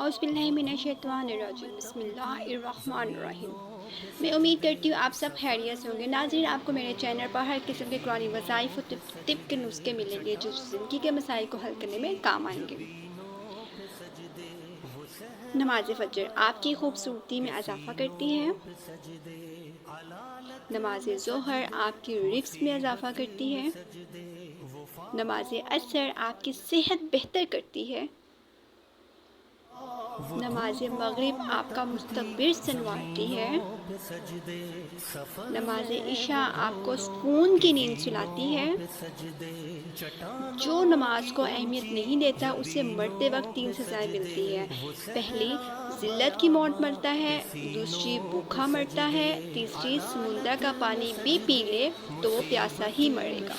اعوذ باللہ من الشیطان الرجیم، بسم اللہ الرحمن الرحیم۔ میں امید کرتی ہوں آپ سب خیریت سے ہوں گے۔ ناظرین، آپ کو میرے چینل پر ہر قسم کے قرآنی وظائف و طب کے نسخے ملیں گے جو زندگی کے مسائل کو حل کرنے میں کام آئیں گے۔ نماز فجر آپ کی خوبصورتی میں اضافہ کرتی ہے۔ نماز ظہر آپ کی رزق میں اضافہ کرتی ہے۔ نماز عصر آپ کی صحت بہتر کرتی ہے۔ نماز مغرب آپ کا مستقبل سنوارتی ہے۔ نماز عشاء آپ کو سکون کی نیند سلاتی ہے۔ جو نماز کو اہمیت نہیں دیتا اسے مرتے وقت 3 سزائیں ملتی ہے۔ پہلی، ذلت کی موت مرتا ہے۔ دوسری، بھوکا مرتا ہے۔ تیسری، سمندر کا پانی بھی پی لے تو وہ پیاسا ہی مرے گا۔